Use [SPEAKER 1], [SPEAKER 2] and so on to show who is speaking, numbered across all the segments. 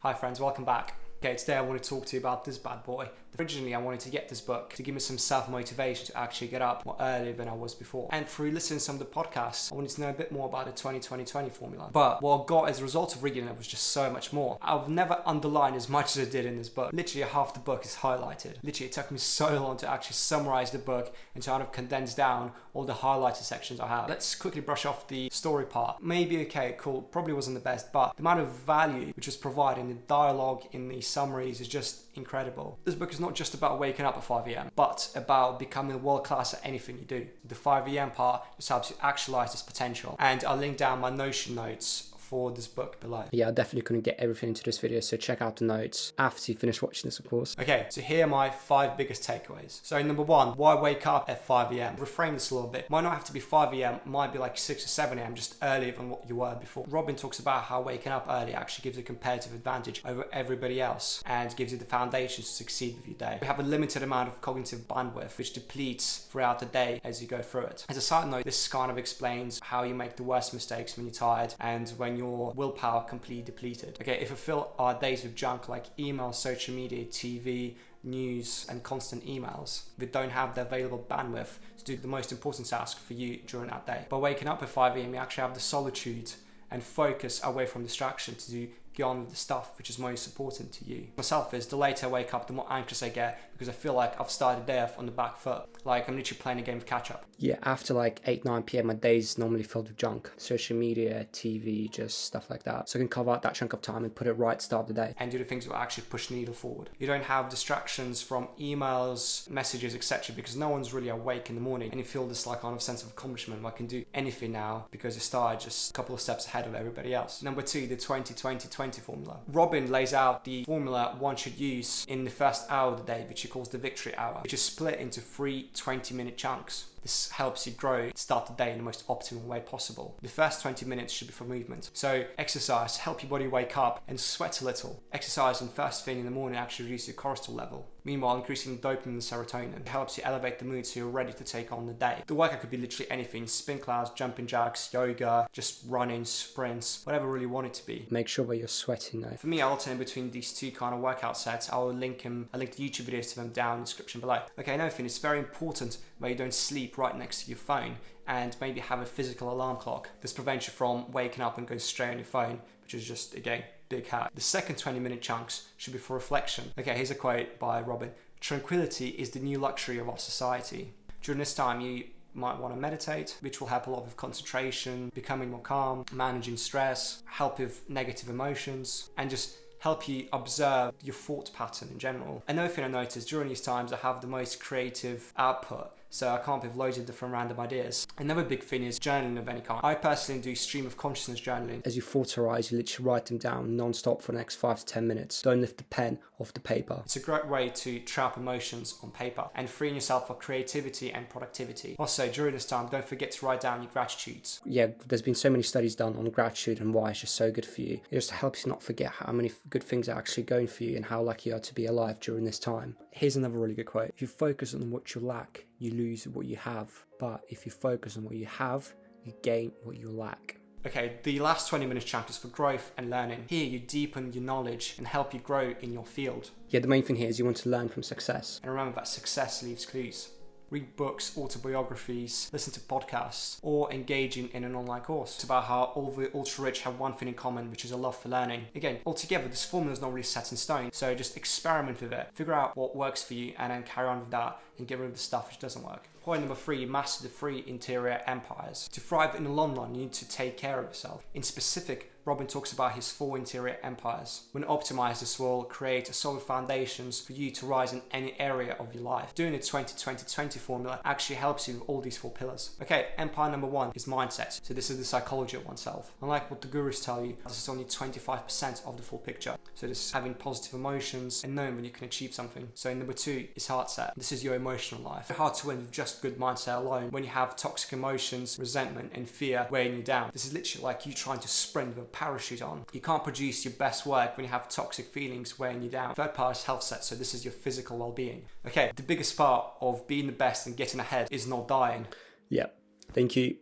[SPEAKER 1] Hi friends, welcome back. Okay, today I want to talk to you about this bad boy. Originally, I wanted to get this book to give me some self-motivation to actually get up more earlier than I was before. And through listening to some of the podcasts, I wanted to know a bit more about the 20-20-20 formula. But what I got as a result of reading it was just so much more. I've never underlined as much as I did in this book. Literally half the book is highlighted. Literally, it took me so long to actually summarize the book and to kind of condense down all the highlighted sections I have. Let's quickly brush off the story part. Maybe, okay, cool, probably wasn't the best, but the amount of value which was provided in the dialogue, in the summaries is just incredible. This book is not just about waking up at 5 a.m, but about becoming world class at anything you do. The 5 a.m. part just helps you actualize this potential. And I'll link down my Notion notes for this book below.
[SPEAKER 2] Yeah, I definitely couldn't get everything into this video, so check out the notes after you finish watching this, of course.
[SPEAKER 1] Okay, so here are my 5 biggest takeaways. So number 1, why wake up at 5 a.m? Reframe this a little bit. Might not have to be 5 a.m, might be like 6 or 7 a.m, just earlier than what you were before. Robin talks about how waking up early actually gives you a competitive advantage over everybody else and gives you the foundations to succeed with your day. We have a limited amount of cognitive bandwidth, which depletes throughout the day as you go through it. As a side note, this kind of explains how you make the worst mistakes when you're tired and when your willpower completely depleted. Okay, if we fill our days with junk like email, social media, TV, news, and constant emails, we don't have the available bandwidth to do the most important task for you during that day. By waking up at 5 a.m, you actually have the solitude and focus away from distraction to get on with the stuff which is most important to you. Myself is the later I wake up, the more anxious I get because I feel like I've started the day off on the back foot. Like I'm literally playing a game of catch up.
[SPEAKER 2] Yeah, after like 8-9 p.m, my day's normally filled with junk. Social media, TV, just stuff like that. So I can carve out that chunk of time and put it right at the start of the day.
[SPEAKER 1] And do the things that will actually push the needle forward. You don't have distractions from emails, messages, etc. because no one's really awake in the morning and you feel this like kind of sense of accomplishment. I can do anything now because you started just a couple of steps ahead of everybody else. Number 2, the 20-20-20 formula. Robin lays out the formula one should use in the first hour of the day, which she calls the victory hour, which is split into 3 20-minute chunks. This helps you grow, start the day in the most optimal way possible. The first 20 minutes should be for movement. So exercise, help your body wake up and sweat a little. Exercise and first thing in the morning actually reduce your cortisol level. Meanwhile, increasing dopamine and serotonin. It helps you elevate the mood so you're ready to take on the day. The workout could be literally anything. Spin class, jumping jacks, yoga, just running, sprints, whatever you really want it to be.
[SPEAKER 2] Make sure that you're sweating though.
[SPEAKER 1] For me, I'll alternate between these two kind of workout sets. I'll link the YouTube videos to them down in the description below. Okay, another thing, it's very important that you don't sleep right next to your phone and maybe have a physical alarm clock. This prevents you from waking up and going straight on your phone, which is just, again, big hack. The second 20-minute chunks should be for reflection. Okay, here's a quote by Robin. Tranquility is the new luxury of our society. During this time, you might want to meditate, which will help a lot with concentration, becoming more calm, managing stress, help with negative emotions, and just help you observe your thought pattern in general. Another thing I noticed during these times, I have the most creative output. So I come up with loads of different random ideas. Another big thing is journaling of any kind. I personally do stream of consciousness journaling.
[SPEAKER 2] As you thoughts arise, you literally write them down non-stop for the next 5 to 10 minutes. Don't lift the pen off the paper.
[SPEAKER 1] It's a great way to trap emotions on paper and freeing yourself for creativity and productivity. Also, during this time, don't forget to write down your gratitudes.
[SPEAKER 2] Yeah, there's been so many studies done on gratitude and why it's just so good for you. It just helps you not forget how many good things are actually going for you and how lucky you are to be alive during this time. Here's another really good quote. If you focus on what you lack, you lose what you have. But if you focus on what you have, you gain what you lack.
[SPEAKER 1] Okay, the last 20 minutes chunk is for growth and learning. Here you deepen your knowledge and help you grow in your field.
[SPEAKER 2] Yeah, the main thing here is you want to learn from success.
[SPEAKER 1] And remember that success leaves clues. Read books, autobiographies, listen to podcasts, or engaging in an online course. It's about how all the ultra-rich have one thing in common, which is a love for learning. Again, altogether, this formula is not really set in stone, so just experiment with it. Figure out what works for you and then carry on with that and get rid of the stuff which doesn't work. Point number 3, master the 3 interior empires. To thrive in the long run, you need to take care of yourself. In specific, Robin talks about his 4 interior empires. When optimized, this will create a solid foundations for you to rise in any area of your life. Doing the 20-20-20 formula actually helps you with all these 4 pillars. Okay, empire number 1 is mindset. So this is the psychology of oneself. Unlike what the gurus tell you, this is only 25% of the full picture. So this is having positive emotions and knowing when you can achieve something. So number 2 is heart set. This is your emotional life. It's hard to win with just good mindset alone when you have toxic emotions, resentment, and fear weighing you down. This is literally like you trying to sprint with a parachute on. You can't produce your best work when you have toxic feelings weighing you down. Third part is health set, so this is your physical well-being. Okay, the biggest part of being the best and getting ahead is not dying.
[SPEAKER 2] Yeah, thank you.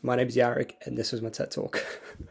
[SPEAKER 2] My name is Jarek, and this was my TED Talk.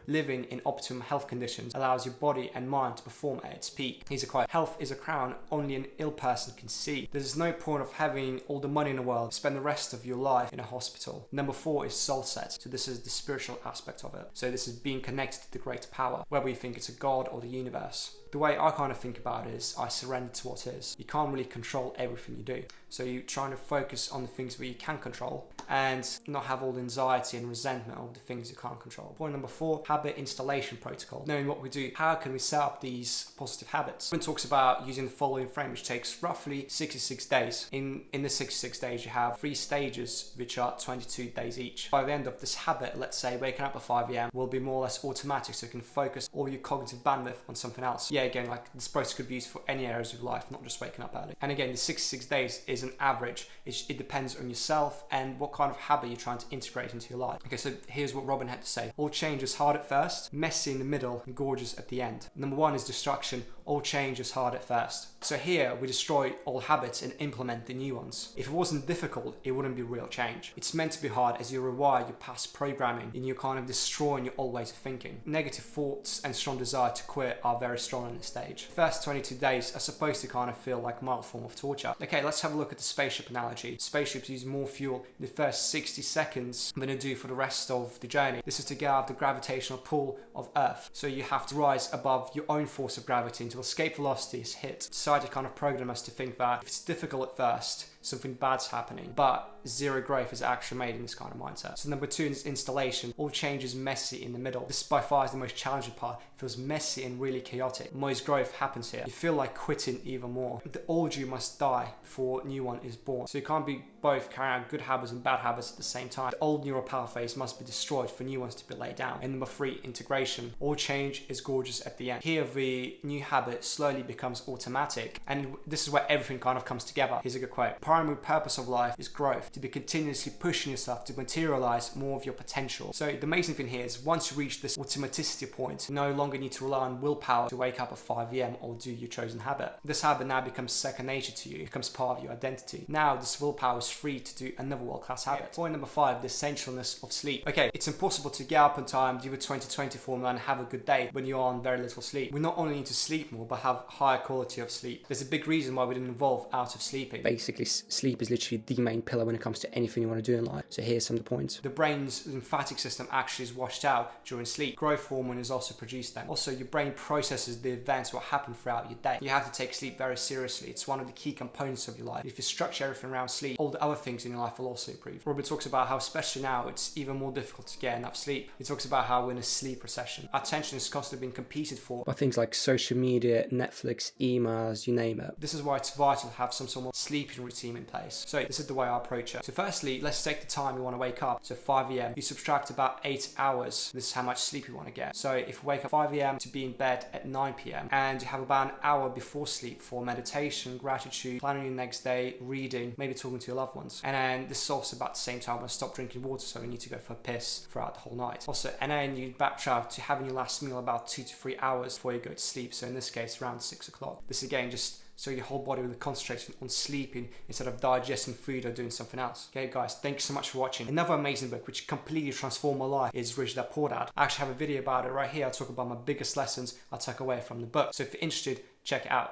[SPEAKER 1] Living in optimum health conditions allows your body and mind to perform at its peak. Here's a quote: "Health is a crown only an ill person can see. There's no point of having all the money in the world to spend the rest of your life in a hospital." Number 4 is soul set. So this is the spiritual aspect of it. So this is being connected to the greater power, whether you think it's a god or the universe. The way I kind of think about it is I surrender to what is. You can't really control everything you do. So you're trying to focus on the things that you can control and not have all the anxiety and resentment of the things you can't control. Point number 4, habit installation protocol. Knowing what we do, how can we set up these positive habits? It talks about using the following frame, which takes roughly 66 days. In the 66 days, you have 3 stages, which are 22 days each. By the end of this habit, let's say waking up at 5 a.m. will be more or less automatic, so you can focus all your cognitive bandwidth on something else. Yeah, again, like this process could be used for any areas of life, not just waking up early. And again, the 66 days is an average. It depends on yourself and what kind of habit you're trying to integrate into your life. Okay, so here's what Robin had to say. All change is hard at first, messy in the middle, and gorgeous at the end. Number 1 is destruction. All change is hard at first. So here we destroy all habits and implement the new ones. If it wasn't difficult, it wouldn't be real change. It's meant to be hard as you rewire your past programming and you're kind of destroying your old ways of thinking. Negative thoughts and strong desire to quit are very strong in this stage. First 22 days are supposed to kind of feel like a mild form of torture. Okay, let's have a look at the spaceship analogy. Spaceships use more fuel in the first 60 seconds than they do for the rest of the journey. This is to get out of the gravitational pull of Earth. So you have to rise above your own force of gravity until escape velocity is hit. Society kind of program us to think that if it's difficult at first, something bad's happening, but zero growth is actually made in this kind of mindset. So number 2 is installation. All change is messy in the middle. This by far is the most challenging part. It feels messy and really chaotic. Most growth happens here. You feel like quitting even more. The old you must die before new one is born. So you can't be both carrying out good habits and bad habits at the same time. The old neural pathways must be destroyed for new ones to be laid down. And number 3, integration. All change is gorgeous at the end. Here the new habit slowly becomes automatic, and this is where everything kind of comes together. Here's a good quote: "Primary purpose of life is growth, to be continuously pushing yourself to materialize more of your potential." So the amazing thing here is once you reach this automaticity point, you no longer need to rely on willpower to wake up at 5 a.m. or do your chosen habit. This habit now becomes second nature to you. It becomes part of your identity. Now this willpower is free to do another world-class habit. Point number 5, the essentialness of sleep. Okay, it's impossible to get up on time, do a 20/20 formula and have a good day when you're on very little sleep. We not only need to sleep more, but have higher quality of sleep. There's a big reason why we didn't evolve out of sleeping.
[SPEAKER 2] Basically, sleep is literally the main pillar when it comes to anything you want to do in life. So here's some of the points.
[SPEAKER 1] The brain's lymphatic system actually is washed out during sleep. Growth hormone is also produced then. Also, your brain processes the events what happen throughout your day. You have to take sleep very seriously. It's one of the key components of your life. If you structure everything around sleep, all the other things in your life will also improve. Robert talks about how, especially now, it's even more difficult to get enough sleep. He talks about how we're in a sleep recession. Our attention is constantly being competed for
[SPEAKER 2] by things like social media, Netflix, emails, you name it.
[SPEAKER 1] This is why it's vital to have some sort of sleeping routine in place. So this is the way I approach it. So firstly, let's take the time you want to wake up. So 5 a.m. You subtract about 8 hours. This is how much sleep you want to get. So if you wake up 5 a.m. to be in bed at 9 p.m. and you have about an hour before sleep for meditation, gratitude, planning your next day, reading, maybe talking to your loved ones. And then this is also about the same time when I stop drinking water, so you need to go for a piss throughout the whole night. Also, and then you backtrack to having your last meal about 2 to 3 hours before you go to sleep. So in this case, around 6 o'clock. This again, just so your whole body will concentrate on sleeping instead of digesting food or doing something else. Okay guys, thank you so much for watching. Another amazing book which completely transformed my life is Rich Dad Poor Dad. I actually have a video about it right here. I talk about my biggest lessons I took away from the book. So if you're interested, check it out.